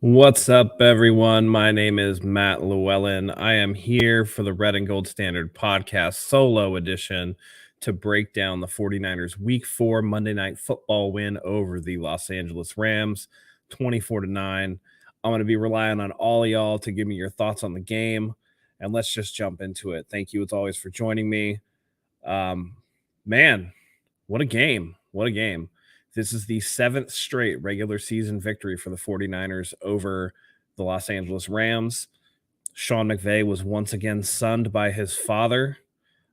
What's up, everyone? My name is Matt Llewellyn. I am here for the Red and Gold Standard podcast solo edition to break down the 49ers Week 4 Monday Night Football win over the Los Angeles Rams, 24-9. I'm going to be relying on all of y'all to give me your thoughts on the game, and let's just jump into it. Thank you, as always, for joining me. Man, what a game. What a game. This is the 7th straight regular season victory for the 49ers over the Los Angeles Rams. Sean McVay was once again sunned by his father,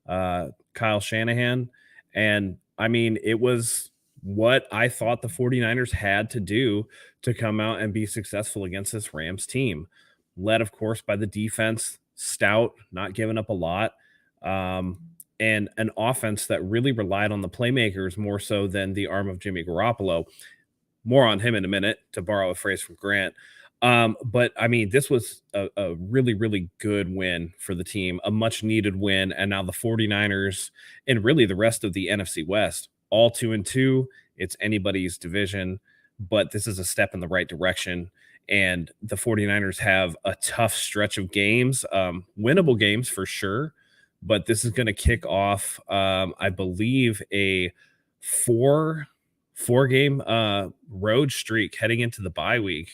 Kyle Shanahan. And, I mean, it was what I thought the 49ers had to do to come out and be successful against this Rams team. Led, of course, by the defense, stout, not giving up a lot. And an offense that really relied on the playmakers more so than the arm of Jimmy Garoppolo. More on him in a minute, to borrow a phrase from Grant. But, I mean, this was a really, really good win for the team, a much-needed win, and now the 49ers and really the rest of the NFC West, all 2-2. It's anybody's division, but this is a step in the right direction, and the 49ers have a tough stretch of games, winnable games for sure, but this is going to kick off, I believe, a four-game road streak heading into the bye week.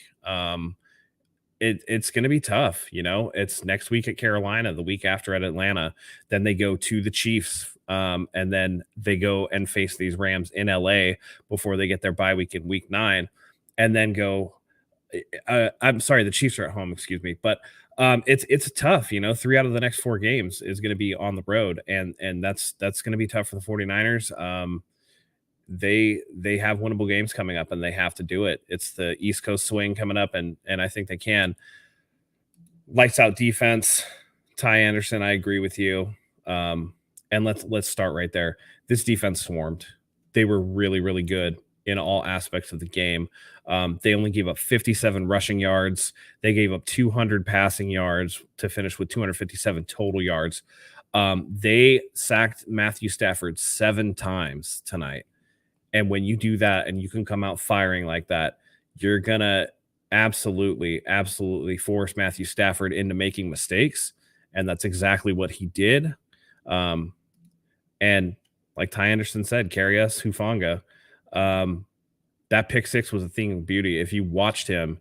It's going to be tough. You know, it's next week at Carolina, the week after at Atlanta. Then they go to the Chiefs, and then they go and face these Rams in LA before they get their bye week in week 9, and then go. I'm sorry, the Chiefs are at home, excuse me, but it's tough. You know, 3 out of the next 4 games is going to be on the road, and that's going to be tough for the 49ers. They have winnable games coming up, and they have to do it. It's the East Coast swing coming up, and I think they can. Lights out defense, Ty Anderson. I agree with you. And let's start right there. This defense swarmed. They were really, really good in all aspects of the game. They only gave up 57 rushing yards. They gave up 200 passing yards to finish with 257 total yards. They sacked Matthew Stafford 7 times tonight. And when you do that and you can come out firing like that, you're going to absolutely, absolutely force Matthew Stafford into making mistakes. And that's exactly what he did. And like Ty Anderson said, carry us, Hufanga. That pick 6 was a thing of beauty. If you watched him,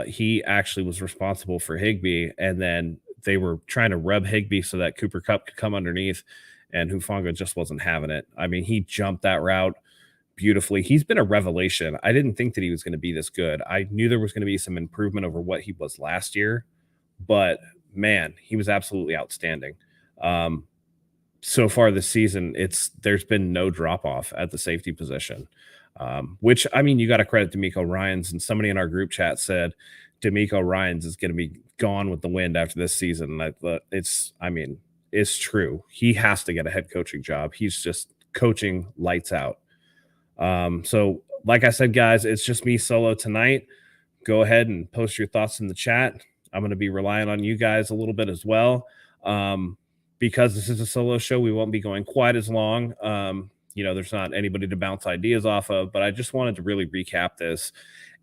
he actually was responsible for Higbee, and then they were trying to rub Higbee so that Cooper Kupp could come underneath, and Hufanga just wasn't having it. I mean, he jumped that route beautifully. He's been a revelation. I didn't think that he was going to be this good. I knew there was going to be some improvement over what he was last year, but man, he was absolutely outstanding. So far this season, there's been no drop off at the safety position, which, I mean, you got to credit DeMeco Ryans, and somebody in our group chat said DeMeco Ryans is going to be gone with the wind after this season. It's true. He has to get a head coaching job. He's just coaching lights out. So like I said, guys, it's just me solo tonight. Go ahead and post your thoughts in the chat. I'm going to be relying on you guys a little bit as well. Because this is a solo show, we won't be going quite as long. There's not anybody to bounce ideas off of, but I just wanted to really recap this.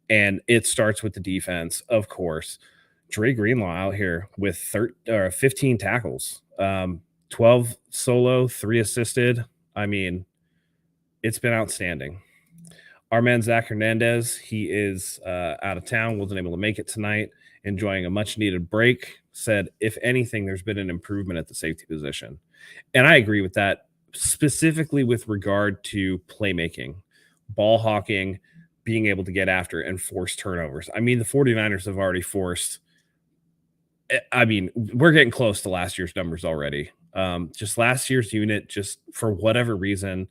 And it starts with the defense, of course. Dre Greenlaw out here with 15 tackles. Um, 12 solo, 3 assisted. I mean, it's been outstanding. Our man Zach Hernandez, he is out of town, wasn't able to make it tonight, enjoying a much needed break. Said, if anything, there's been an improvement at the safety position. And I agree with that, specifically with regard to playmaking, ball hawking, being able to get after and force turnovers. I mean, the 49ers have already forced, I mean, we're getting close to last year's numbers already. Just last year's unit, just for whatever reason,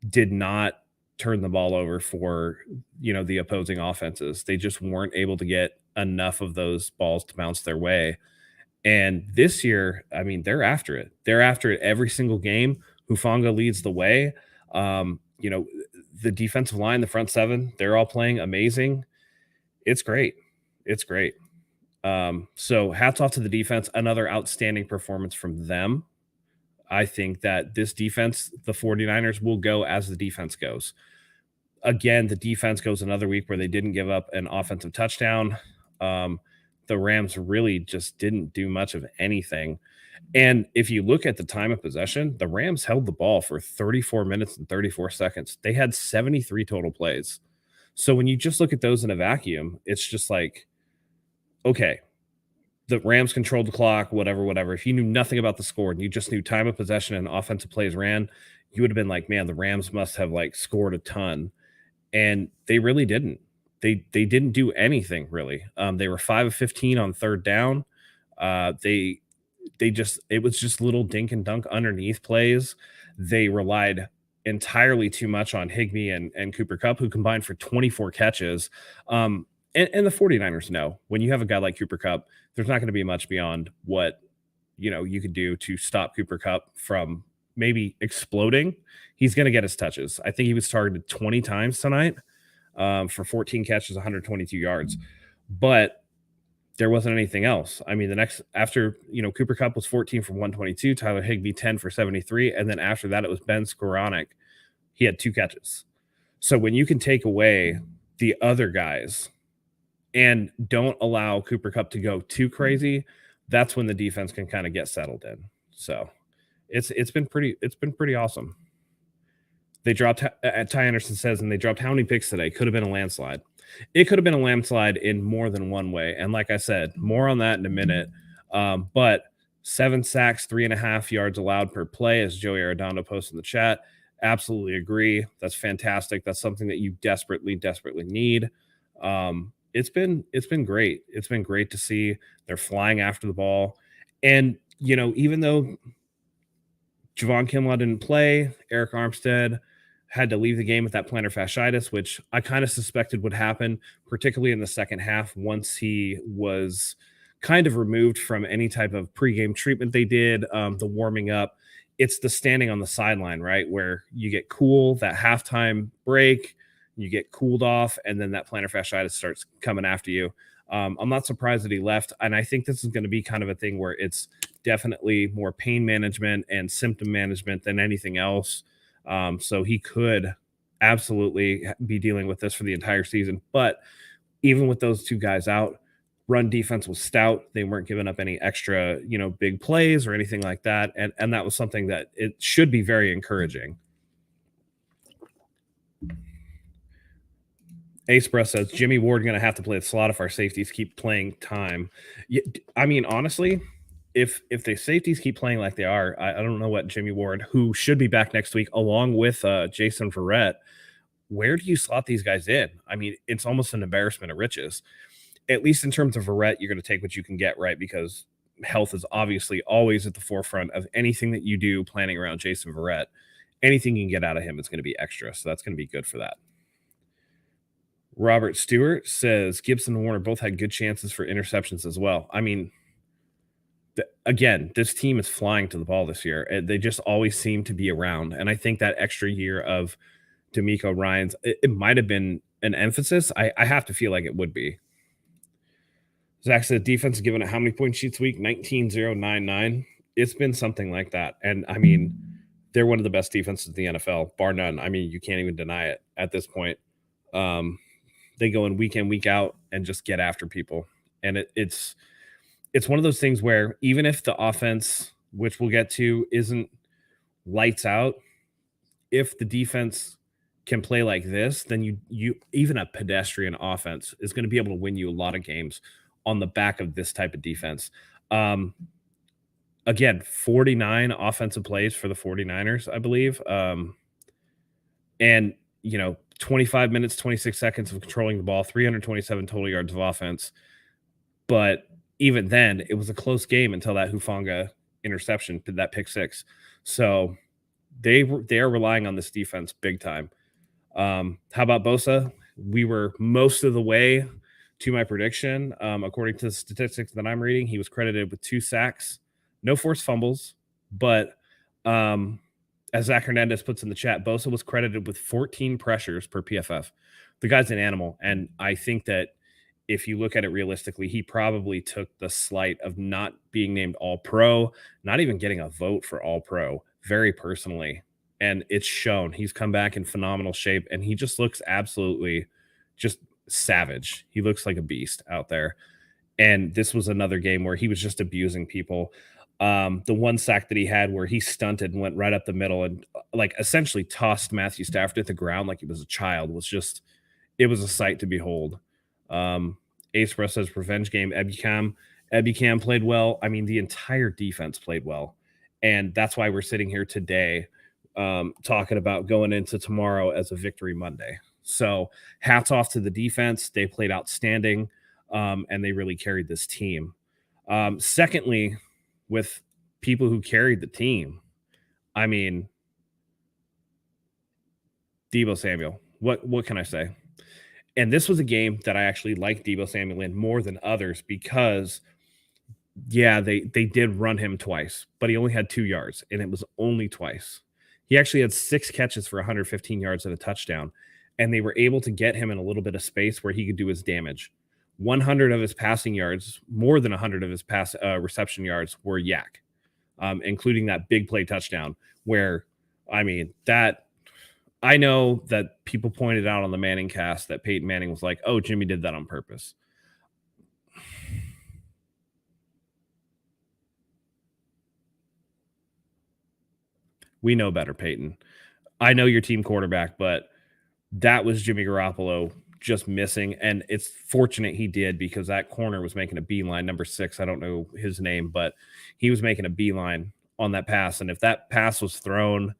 did not turn the ball over for, the opposing offenses. They just weren't able to get enough of those balls to bounce their way. And this year, I mean, they're after it. They're after it every single game. Hufanga leads the way. The defensive line, the front seven, they're all playing amazing. It's great. It's great. So hats off to the defense. Another outstanding performance from them. I think that this defense, the 49ers, will go as the defense goes. Again, the defense goes another week where they didn't give up an offensive touchdown. The Rams really just didn't do much of anything. And if you look at the time of possession, the Rams held the ball for 34 minutes and 34 seconds. They had 73 total plays. So when you just look at those in a vacuum, it's just like, okay, the Rams controlled the clock, whatever. If you knew nothing about the score and you just knew time of possession and offensive plays ran, you would have been like, man, the Rams must have like scored a ton. And they really didn't. They didn't do anything really. They were 5 of 15 on third down. They just, it was just little dink and dunk underneath plays. They relied entirely too much on Higbee and Cooper Kupp, who combined for 24 catches. And the 49ers know when you have a guy like Cooper Kupp, there's not going to be much beyond what you could do to stop Cooper Kupp from maybe exploding. He's going to get his touches. I think he was targeted 20 times tonight for 14 catches, 122 yards. But there wasn't anything else. I mean, the next after Cooper Kupp was 14 for 122, Tyler Higbee 10 for 73, and then after that it was Ben Skoranek. He had 2 catches. So when you can take away the other guys and don't allow Cooper Kupp to go too crazy, that's when the defense can kind of get settled in. So it's been pretty awesome. They dropped, Ty Anderson says, and they dropped how many picks today? Could have been a landslide. It could have been a landslide in more than one way. And like I said, more on that in a minute. But 7 sacks, 3.5 yards allowed per play, as Joey Arredondo posted in the chat. Absolutely agree. That's fantastic. That's something that you desperately need. It's been great. It's been great to see. They're flying after the ball. And, even though Javon Kinlaw didn't play, Eric Armstead had to leave the game with that plantar fasciitis, which I kind of suspected would happen, particularly in the second half once he was kind of removed from any type of pregame treatment they did, the warming up. It's the standing on the sideline, right, where you get cool, that halftime break, you get cooled off, and then that plantar fasciitis starts coming after you. I'm not surprised that he left, and I think this is going to be kind of a thing where it's definitely more pain management and symptom management than anything else. So he could absolutely be dealing with this for the entire season. But even with those 2 guys out, run defense was stout. They weren't giving up any extra, big plays or anything like that. And that was something that it should be very encouraging. Ace Breath says Jimmy Ward going to have to play the slot if our safeties keep playing time. I mean, honestly, if the safeties keep playing like they are, I don't know what Jimmy Ward, who should be back next week, along with Jason Verrett, where do you slot these guys in? I mean, it's almost an embarrassment of riches. At least in terms of Verrett, you're going to take what you can get, right? Because health is obviously always at the forefront of anything that you do planning around Jason Verrett. Anything you can get out of him is going to be extra. So that's going to be good for that. Robert Stewart says Gibson and Warner both had good chances for interceptions as well. I mean, again, this team is flying to the ball this year. They just always seem to be around. And I think that extra year of D'Amico Ryans, it might have been an emphasis. I have to feel like it would be. Zach said defense is given it how many point sheets a week? 19-0-9-9. It's been something like that. And I mean, they're one of the best defenses in the NFL, bar none. I mean, you can't even deny it at this point. They go in week in, week out and just get after people. And it's one of those things where even if the offense which we'll get to, isn't lights out. If the defense can play like this, then you even a pedestrian offense is going to be able to win you a lot of games on the back of this type of defense. Um, Again, 49 offensive plays for the 49ers, I believe. And 25 minutes, 26 seconds of controlling the ball, 327 total yards of offense. But even then, it was a close game until that Hufanga interception, that pick six. So they are relying on this defense big time. How about Bosa? We were most of the way to my prediction. According to the statistics that I'm reading, he was credited with 2 sacks, no forced fumbles, but um, as Zach Hernandez puts in the chat, Bosa was credited with 14 pressures per PFF. The guy's an animal, and I think that if you look at it realistically, he probably took the slight of not being named All Pro, not even getting a vote for All Pro, very personally. And it's shown. He's come back in phenomenal shape, and he just looks absolutely just savage. He looks like a beast out there. And this was another game where he was just abusing people. The one sack that he had where he stunted and went right up the middle and like essentially tossed Matthew Stafford at the ground like he was a child was just it was a sight to behold. Ace Russ says revenge game. Ebicam played well. I mean, the entire defense played well, and that's why we're sitting here today talking about going into tomorrow as a victory Monday. So hats off to the defense. They played outstanding, and they really carried this team. Secondly, with people who carried the team, I mean, Debo Samuel. What can I say? And this was a game that I actually liked Debo Samuel in more than others because, yeah, they did run him twice, but he only had 2 yards, and it was only twice. He actually had 6 catches for 115 yards and a touchdown, and they were able to get him in a little bit of space where he could do his damage. 100 of his passing yards, more than 100 of his pass reception yards were yak, including that big play touchdown where, I mean, that I know that people pointed out on the Manning cast that Peyton Manning was like, "Oh, Jimmy did that on purpose." We know better, Peyton. I know your team quarterback, but that was Jimmy Garoppolo just missing. And it's fortunate he did because that corner was making a beeline. Number 6, I don't know his name, but he was making a beeline on that pass. And if that pass was thrown,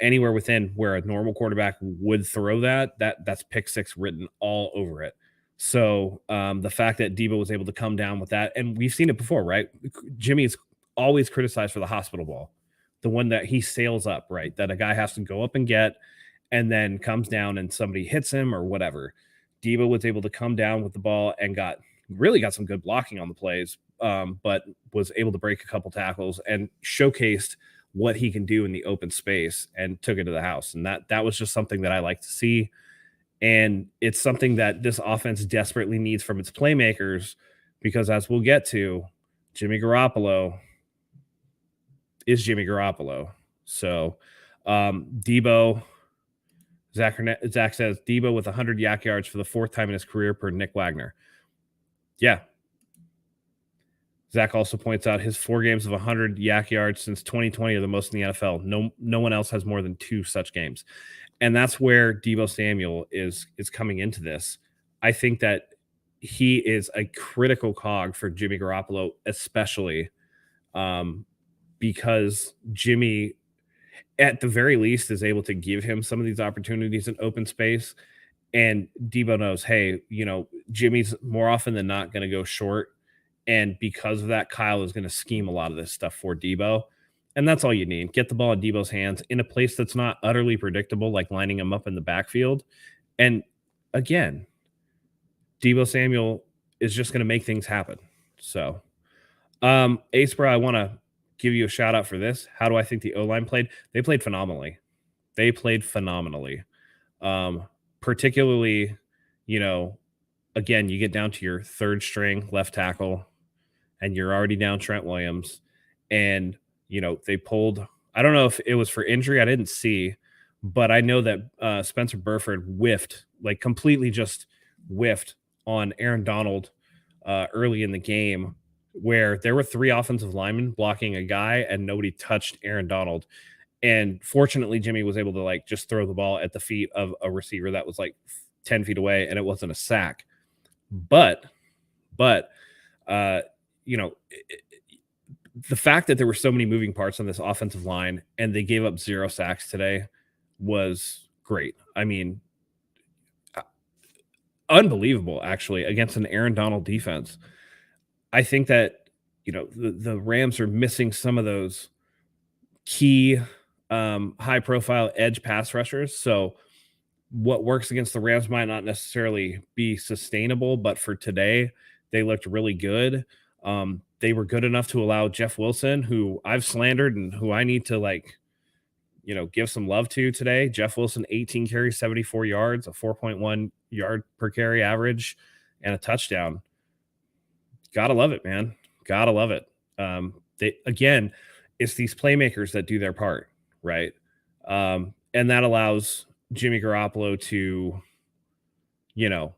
anywhere within where a normal quarterback would throw that's pick six written all over it. So the fact that Debo was able to come down with that, and we've seen it before, right? Jimmy is always criticized for the hospital ball, the one that he sails up, right? That a guy has to go up and get, and then comes down and somebody hits him or whatever. Debo was able to come down with the ball and got some good blocking on the plays, but was able to break a couple tackles and showcased what he can do in the open space and took it to the house. And that was just something that I like to see. And it's something that this offense desperately needs from its playmakers because as we'll get to, Jimmy Garoppolo is Jimmy Garoppolo. So Debo, Zach says Debo with 100 yak yards for the 4th time in his career per Nick Wagner. Yeah. Zach also points out his 4 games of 100 yak yards since 2020 are the most in the NFL. No one else has more than 2 such games. And that's where Debo Samuel is coming into this. I think that he is a critical cog for Jimmy Garoppolo, especially because Jimmy, at the very least, is able to give him some of these opportunities in open space. And Debo knows, hey, Jimmy's more often than not going to go short. And because of that, Kyle is going to scheme a lot of this stuff for Debo. And that's all you need. Get the ball in Debo's hands in a place that's not utterly predictable, like lining him up in the backfield. And again, Debo Samuel is just going to make things happen. So, Ace Bro, I want to give you a shout out for this. How do I think the O-line played? They played phenomenally. Particularly, again, you get down to your 3rd string left tackle and you're already down Trent Williams. And, they pulled, I don't know if it was for injury. I didn't see, but I know that Spencer Burford completely just whiffed on Aaron Donald early in the game. where there were 3 offensive linemen blocking a guy and nobody touched Aaron Donald. And fortunately, Jimmy was able to like just throw the ball at the feet of a receiver that was like 10 feet away and it wasn't a sack. But, but, uh, you know, the fact that there were so many moving parts on this offensive line and they gave up 0 sacks today was great. I mean, uh, unbelievable actually against an Aaron Donald defense. I think that, the Rams are missing some of those key high profile edge pass rushers. So what works against the Rams might not necessarily be sustainable, but for today, they looked really good. They were good enough to allow Jeff Wilson, who I've slandered and who I need to like, give some love to today. Jeff Wilson, 18 carries, 74 yards, a 4.1 yard per carry average, and a touchdown. Gotta love it, man. Gotta love it. They again, it's these playmakers that do their part, right? And that allows Jimmy Garoppolo to, you know,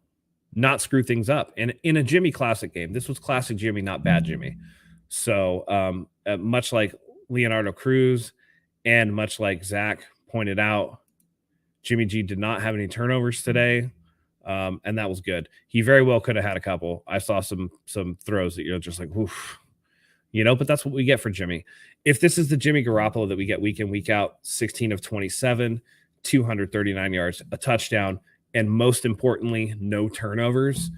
not screw things up. And in a Jimmy classic game, this was classic Jimmy, not bad Jimmy. So, much like Leonardo Cruz and much like Zach pointed out, Jimmy G did not have any turnovers today. And that was good. He very well could have had a couple. I saw some throws that you're just like, oof, but that's what we get for Jimmy. If this is the Jimmy Garoppolo that we get week in, week out, 16 of 27, 239 yards, a touchdown, and most importantly, no turnovers,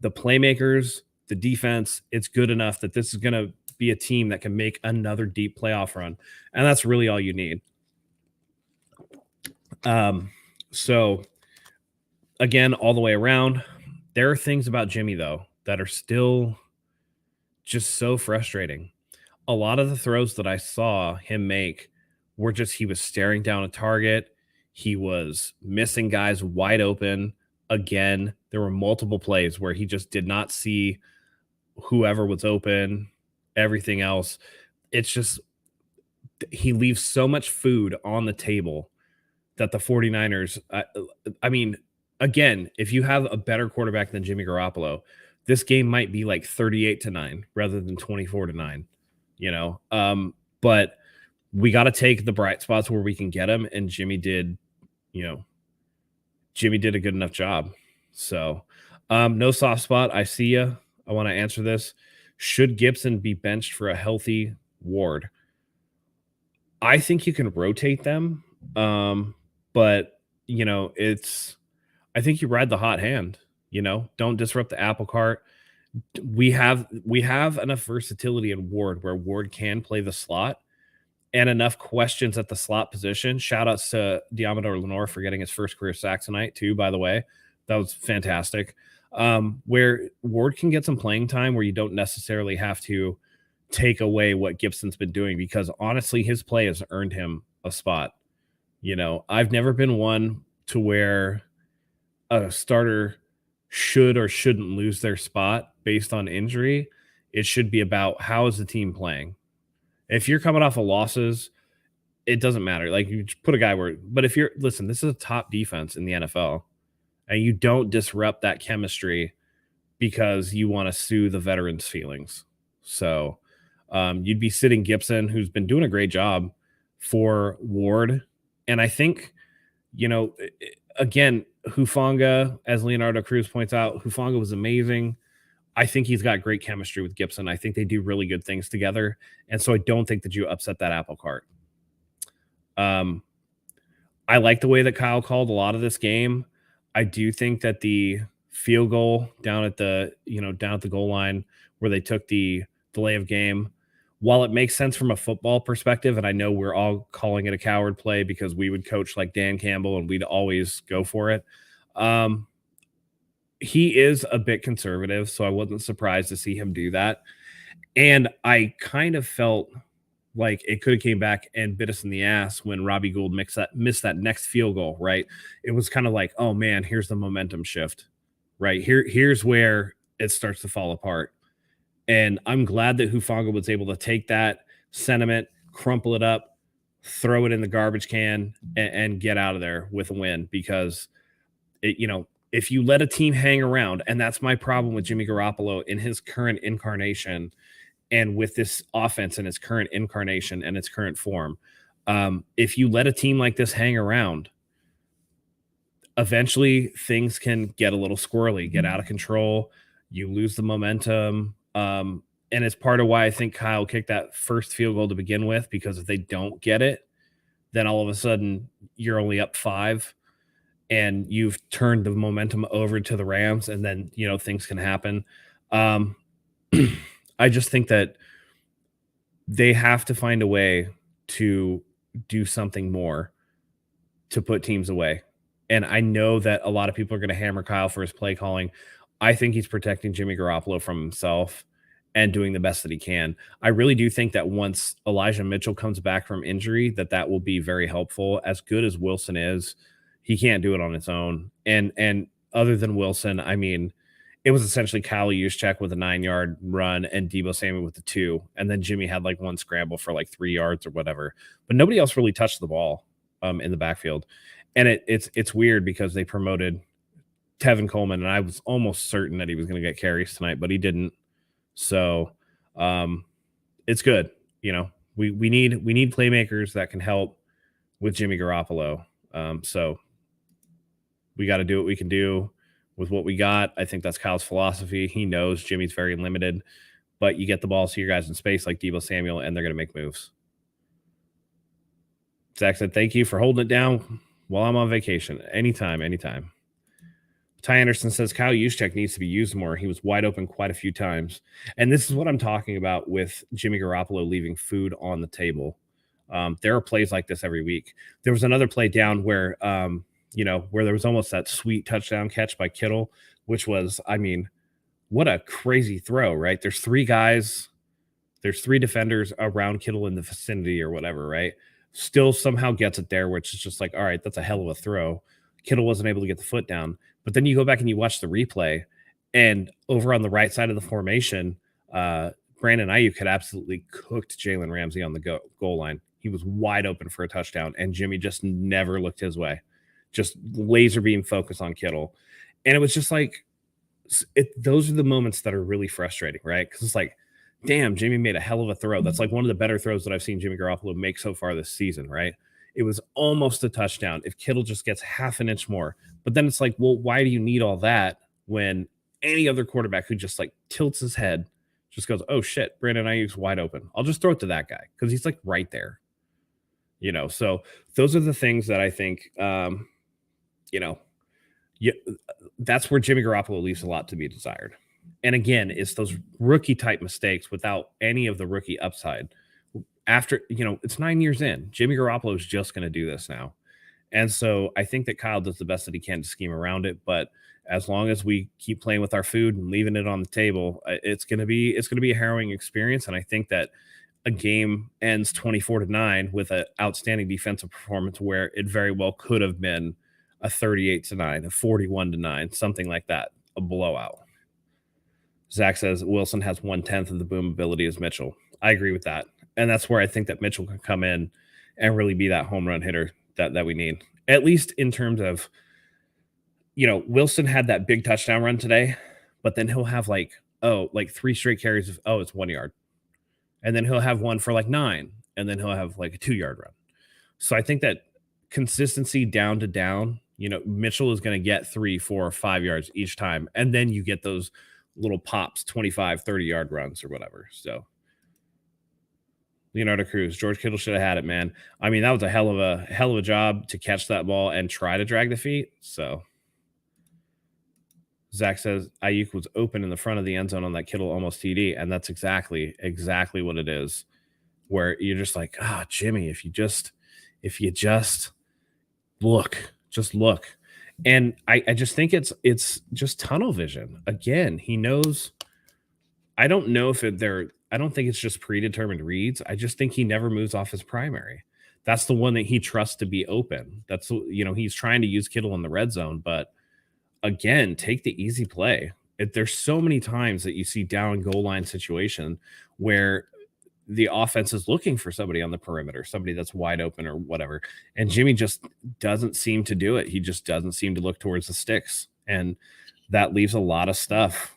the playmakers, the defense, it's good enough that this is going to be a team that can make another deep playoff run. And that's really all you need. So again, all the way around, there are things about Jimmy, though, that are still just so frustrating. A lot of the throws that I saw him make were just he was staring down a target. He was missing guys wide open. Again, there were multiple plays where he just did not see whoever was open, everything else. It's just he leaves so much food on the table that the 49ers, I mean, again, if you have a better quarterback than Jimmy Garoppolo, this game might be like 38-9 rather than 24-9, but we got to take the bright spots where we can get them. And Jimmy did a good enough job. So no soft spot. I see you. I want to answer this. Should Gibson be benched for a healthy Ward? I think you can rotate them. But I think you ride the hot hand, don't disrupt the apple cart. We have enough versatility in Ward where Ward can play the slot and enough questions at the slot position. Shout outs to Diamador Lenore for getting his first career sack tonight too, by the way. That was fantastic. Where Ward can get some playing time where you don't necessarily have to take away what Gibson's been doing, because honestly, his play has earned him a spot. I've never been one to where a starter should or shouldn't lose their spot based on injury. It should be about how is the team playing. If you're coming off of losses, it doesn't matter. Like, you just put a guy but if listen, this is a top defense in the NFL, and you don't disrupt that chemistry because you want to soothe the veterans' feelings. So you'd be sitting Gibson, who's been doing a great job, for Ward. And I think, again, Hufanga, as Leonardo Cruz points out, Hufanga was amazing. I think he's got great chemistry with Gibson. I think they do really good things together. And so I don't think that you upset that apple cart. I like the way that Kyle called a lot of this game. I do think that the field goal down at the goal line where they took the delay of game, while it makes sense from a football perspective, and I know we're all calling it a coward play because we would coach like Dan Campbell and we'd always go for it. He is a bit conservative, so I wasn't surprised to see him do that. And I kind of felt like it could have came back and bit us in the ass when Robbie Gould missed that next field goal, right? It was kind of like, oh man, here's the momentum shift, right? Here's where it starts to fall apart. And I'm glad that Hufanga was able to take that sentiment, crumple it up, throw it in the garbage can, and get out of there with a win. Because if you let a team hang around, and that's my problem with Jimmy Garoppolo in his current incarnation, And with this offense in its current incarnation and its current form, if you let a team like this hang around, eventually things can get a little squirrely, get out of control. You lose the momentum. And it's part of why I think Kyle kicked that first field goal to begin with, because if they don't get it, then all of a sudden you're only up 5 and you've turned the momentum over to the Rams, and then, things can happen. Um, I just think that they have to find a way to do something more to put teams away. And I know that a lot of people are going to hammer Kyle for his play calling. I think he's protecting Jimmy Garoppolo from himself and doing the best that he can. I really do think that once Elijah Mitchell comes back from injury, that will be very helpful. As good as Wilson is, he can't do it on his own. And other than Wilson, I mean, it was essentially Kyle Juszczyk with a 9-yard run and Deebo Samuel with the 2. And then Jimmy had like one scramble for like 3 yards or whatever. But nobody else really touched the ball in the backfield. And it's weird because they promoted Tevin Coleman, and I was almost certain that he was going to get carries tonight, but he didn't. So it's good. We need playmakers that can help with Jimmy Garoppolo. So we got to do what we can do with what we got. I think that's Kyle's philosophy. He knows Jimmy's very limited, but you get the ball to your guys in space like Deebo Samuel, and they're going to make moves. Zach said, thank you for holding it down while I'm on vacation. Anytime. Ty Anderson says Kyle Juszczyk needs to be used more. He was wide open quite a few times. And this is what I'm talking about with Jimmy Garoppolo leaving food on the table. There are plays like this every week. There was another play down where, where there was almost that sweet touchdown catch by Kittle, which was, I mean, what a crazy throw, right? There's 3 guys. There's 3 defenders around Kittle in the vicinity or whatever, right? Still somehow gets it there, which is just like, all right, that's a hell of a throw. Kittle wasn't able to get the foot down. But then you go back and you watch the replay, and over on the right side of the formation, Brandon Ayuk had absolutely cooked Jalen Ramsey on the goal line. He was wide open for a touchdown, and Jimmy just never looked his way. Just laser beam focus on Kittle. And it was just like, those are the moments that are really frustrating, right? Because it's like, damn, Jimmy made a hell of a throw. That's like one of the better throws that I've seen Jimmy Garoppolo make so far this season, right? It was almost a touchdown if Kittle just gets half an inch more. But then it's like, well, why do you need all that when any other quarterback who just like tilts his head just goes, oh shit, Brandon Ayuk's wide open. I'll just throw it to that guy because he's like right there. So those are the things that I think, that's where Jimmy Garoppolo leaves a lot to be desired. And again, it's those rookie type mistakes without any of the rookie upside. After, it's 9 years in, Jimmy Garoppolo is just going to do this now. And so I think that Kyle does the best that he can to scheme around it. But as long as we keep playing with our food and leaving it on the table, it's going to be a harrowing experience. And I think that a game ends 24-9 with an outstanding defensive performance where it very well could have been a 38-9, a 41-9, something like that, a blowout. Zach says Wilson has 1/10 of the boom ability as Mitchell. I agree with that. And that's where I think that Mitchell can come in and really be that home run hitter that we need, at least in terms of, Wilson had that big touchdown run today, but then he'll have like 3 straight carries of, it's 1 yard. And then he'll have one for like 9, and then he'll have like a 2-yard run. So I think that consistency down to down, Mitchell is going to get 3, 4, 5 yards each time. And then you get those little pops, 25, 30-yard runs or whatever. So Leonardo Cruz, George Kittle should have had it, man. I mean, that was a hell of a job to catch that ball and try to drag the feet. So Zach says Ayuk was open in the front of the end zone on that Kittle almost TD, and that's exactly what it is. Where you're just like, Jimmy, if you just look, And I just think it's just tunnel vision. Again, he knows. I don't know if I don't think it's just predetermined reads. I just think he never moves off his primary. That's the one that he trusts to be open. That's, he's trying to use Kittle in the red zone, but again, take the easy play. There's so many times that you see down goal line situation where the offense is looking for somebody on the perimeter, somebody that's wide open or whatever. And Jimmy just doesn't seem to do it. He just doesn't seem to look towards the sticks. And that leaves a lot of stuff,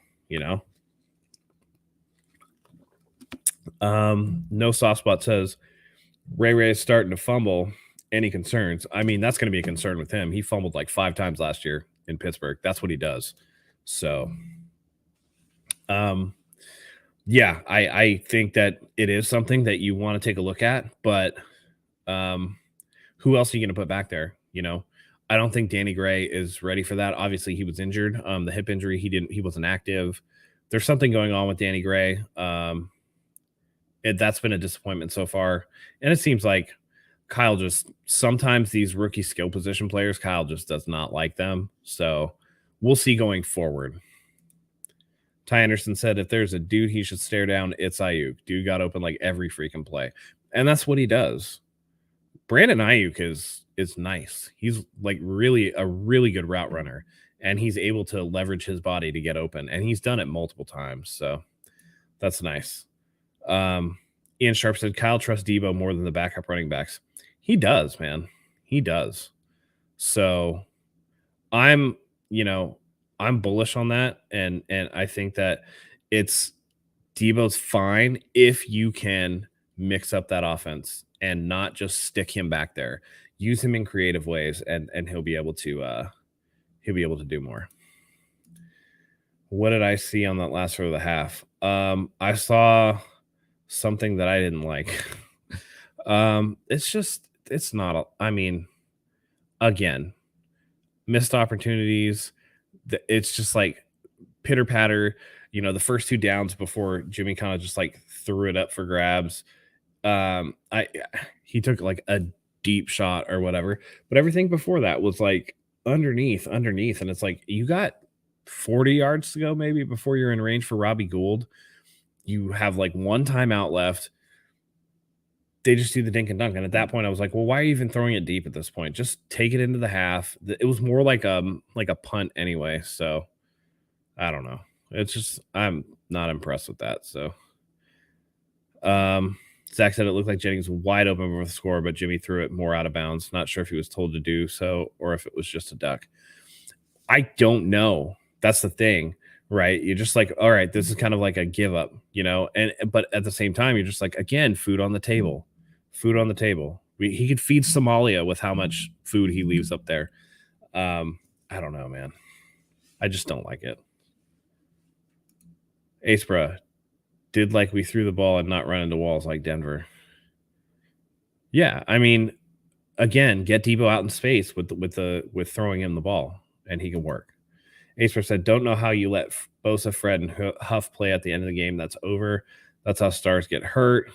No soft spot says Ray is starting to fumble. Any concerns? I mean, that's going to be a concern with him. He fumbled like 5 times last year in Pittsburgh. That's what he does. So, um, yeah, I think that it is something that you want to take a look at, but um, who else are you going to put back there? I don't think Danny Gray is ready for that. Obviously, he was injured. The hip injury, he wasn't active. There's something going on with Danny Gray. That's been a disappointment so far. And it seems like Kyle just sometimes these rookie skill position players, Kyle just does not like them. So we'll see going forward. Ty Anderson said if there's a dude he should stare down, it's Ayuk. Dude got open like every freaking play. And that's what he does. Brandon Ayuk is nice. He's like really a really good route runner. And he's able to leverage his body to get open. And he's done it multiple times. So that's nice. Ian Sharp said Kyle trusts Debo more than the backup running backs. He does, man. He does. So I'm, I'm bullish on that. And I think that it's Debo's fine if you can mix up that offense and not just stick him back there. Use him in creative ways and he'll be able to do more. What did I see on that last row of the half? I saw something that I didn't like. It's not, again, missed opportunities. It's just like pitter patter, the first 2 downs before Jimmy kind of just like threw it up for grabs. He took like a deep shot or whatever, but everything before that was like underneath. And it's like, you got 40 yards to go maybe before you're in range for Robbie Gould. You have like 1 timeout left. They just do the dink and dunk. And at that point, I was like, well, why are you even throwing it deep at this point? Just take it into the half. It was more like a punt anyway. So I don't know. It's just, I'm not impressed with that. So, Zach said it looked like Jennings was wide open with the score, but Jimmy threw it more out of bounds. Not sure if he was told to do so or if it was just a duck. I don't know. That's the thing, right? You're just like, all right, this is kind of like a give up, but at the same time, you're just like, again, food on the table. He could feed Somalia with how much food he leaves up there. I don't know, man. I just don't like it. Acebra did like we threw the ball and not run into walls like Denver. Yeah, again, get Debo out in space with throwing him the ball, and he can work. Acebra said, "Don't know how you let Bosa, Fred, and Huff play at the end of the game. That's over. That's how stars get hurt."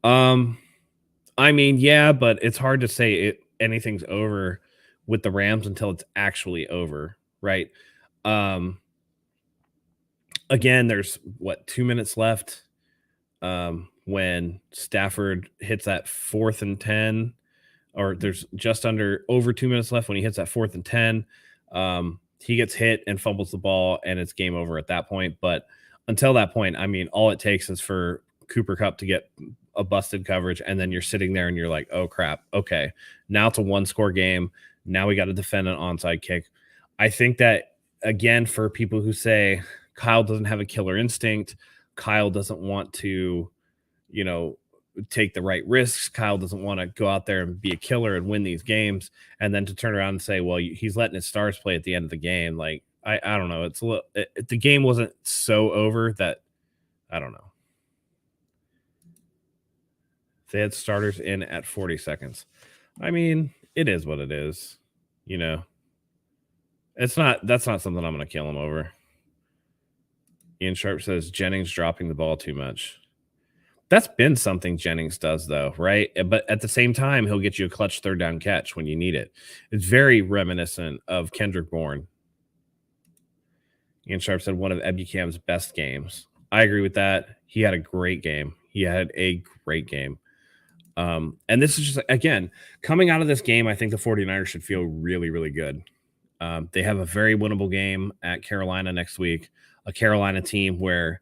Yeah, but it's hard to say anything's over with the Rams until it's actually over, right? Again, there's 2 minutes left when Stafford hits that 4th and 10, or there's just over 2 minutes left when he hits that 4th and 10. He gets hit and fumbles the ball, and it's game over at that point. But until that point, all it takes is for Cooper Kupp to get a busted coverage, and then you're sitting there and you're like, oh, crap. Okay, now it's a 1-score game. Now we got to defend an onside kick. I think that, again, for people who say Kyle doesn't have a killer instinct, Kyle doesn't want to, take the right risks. Kyle doesn't want to go out there and be a killer and win these games, and then to turn around and say, well, he's letting his stars play at the end of the game. Like, I don't know. It's the game wasn't so over that I don't know. They had starters in at 40 seconds. It is what it is. That's not something I'm going to kill him over. Ian Sharp says Jennings dropping the ball too much. That's been something Jennings does, though, right? But at the same time, he'll get you a clutch 3rd down catch when you need it. It's very reminiscent of Kendrick Bourne. Ian Sharp said one of Ebukam's best games. I agree with that. He had a great game. And this is just, again, coming out of this game, I think the 49ers should feel really, really good. They have a very winnable game at Carolina next week, a Carolina team where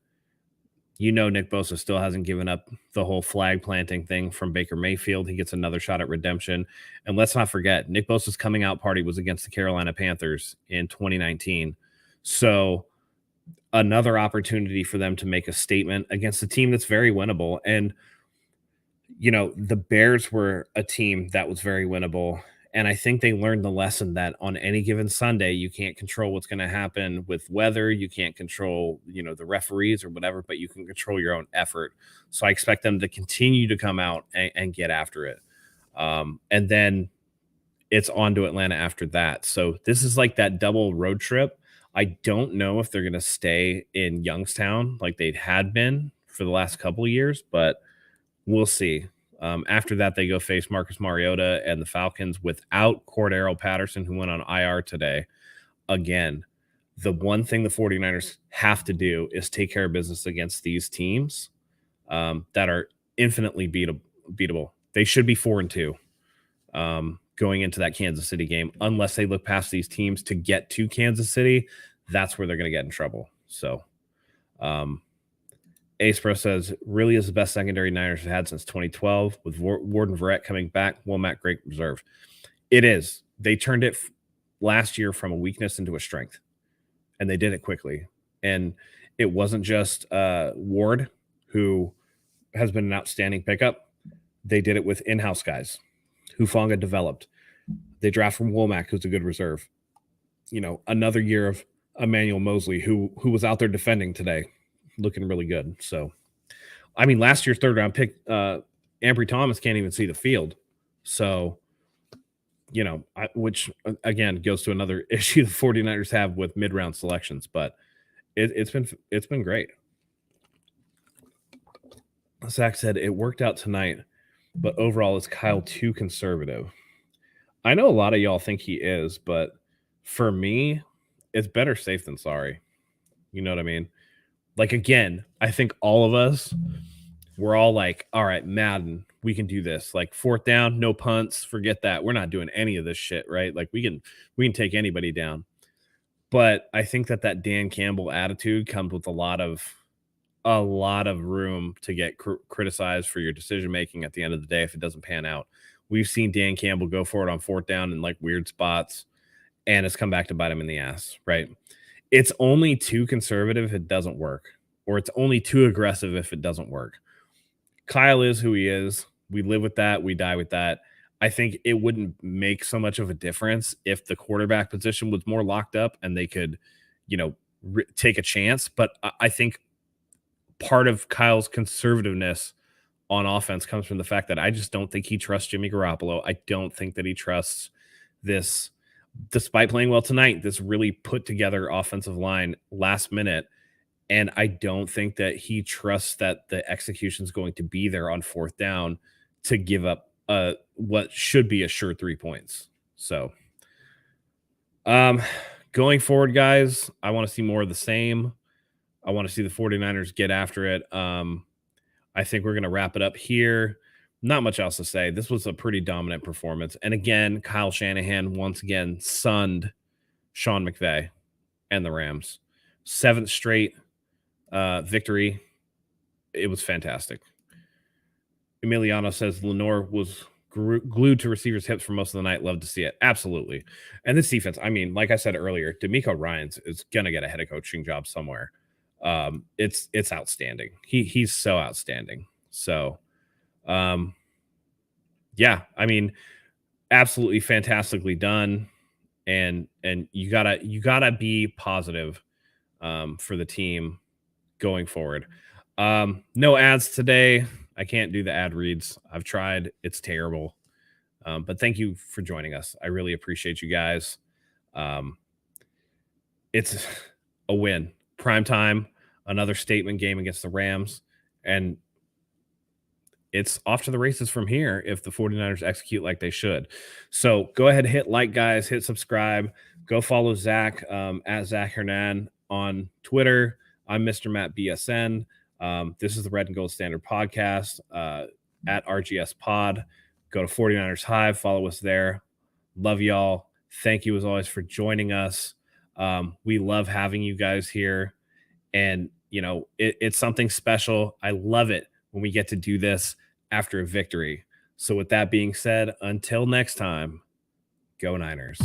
Nick Bosa still hasn't given up the whole flag planting thing from Baker Mayfield. He gets another shot at redemption. And let's not forget, Nick Bosa's coming out party was against the Carolina Panthers in 2019. So another opportunity for them to make a statement against a team that's very winnable. And the Bears were a team that was very winnable. And I think they learned the lesson that on any given Sunday, you can't control what's going to happen with weather. You can't control, the referees or whatever, but you can control your own effort. So I expect them to continue to come out and get after it. And then it's on to Atlanta after that. So this is like that double road trip. I don't know if they're going to stay in Youngstown like they had been for the last couple of years, but we'll see. After that, they go face Marcus Mariota and the Falcons without Cordero Patterson, who went on IR today. Again, the one thing the 49ers have to do is take care of business against these teams that are infinitely beatable. They should be 4-2 going into that Kansas City game, unless they look past these teams to get to Kansas City. That's where they're going to get in trouble. So, Ace Pro says, really is the best secondary Niners have had since 2012 with Ward and Verrett coming back. Womack, great reserve. It is. They turned it last year from a weakness into a strength, and they did it quickly. And it wasn't just Ward, who has been an outstanding pickup. They did it with in-house guys who Fonga developed. They draft from Womack, who's a good reserve. Another year of Emmanuel Mosley, who was out there defending today, looking really good. So, I mean, last year's third round pick, Ambry Thomas can't even see the field. So, which again goes to another issue the 49ers have with mid-round selections, but it's been great. Zach said it worked out tonight, but overall is Kyle too conservative? I know a lot of y'all think he is, but for me, it's better safe than sorry. You know what I mean? Like, again, I think all of us, we're all like, all right, Madden, we can do this. Like, fourth down, no punts, forget that. We're not doing any of this shit, right? Like, we can take anybody down. But I think that Dan Campbell attitude comes with a lot of room to get criticized for your decision making at the end of the day if it doesn't pan out. We've seen Dan Campbell go for it on fourth down in like weird spots, and it's come back to bite him in the ass, right? It's only too conservative if it doesn't work, or it's only too aggressive if it doesn't work. Kyle is who he is. We live with that. We die with that. I think it wouldn't make so much of a difference if the quarterback position was more locked up and they could, take a chance. But I think part of Kyle's conservativeness on offense comes from the fact that I just don't think he trusts Jimmy Garoppolo. I don't think that he trusts this, despite playing well tonight, this really put together offensive line last minute. And I don't think that he trusts that the execution is going to be there on fourth down to give up what should be a sure 3 points. So going forward, guys, I want to see more of the same. I want to see the 49ers get after it. I think we're going to wrap it up here. Not much else to say. This was a pretty dominant performance. And again, Kyle Shanahan once again sunned Sean McVay and the Rams. 7th straight victory. It was fantastic. Emiliano says Lenore was glued to receivers' hips for most of the night. Love to see it. Absolutely. And this defense, I mean, like I said earlier, D'Amico Ryans is going to get a head coaching job somewhere. It's outstanding. He's so outstanding. So, yeah, I mean, absolutely fantastically done. And you gotta be positive, for the team going forward. No ads today. I can't do the ad reads. I've tried. It's terrible. But thank you for joining us. I really appreciate you guys. It's a win. Prime time, another statement game against the Rams, and it's off to the races from here if the 49ers execute like they should. So go ahead, hit like, guys, hit subscribe. Go follow Zach at Zach Hernan on Twitter. I'm Mr. Matt BSN. This is the Red and Gold Standard podcast at RGS Pod. Go to 49ers Hive. Follow us there. Love y'all. Thank you as always for joining us. We love having you guys here. And, it's something special. I love it when we get to do this after a victory. So with that being said, until next time, go Niners.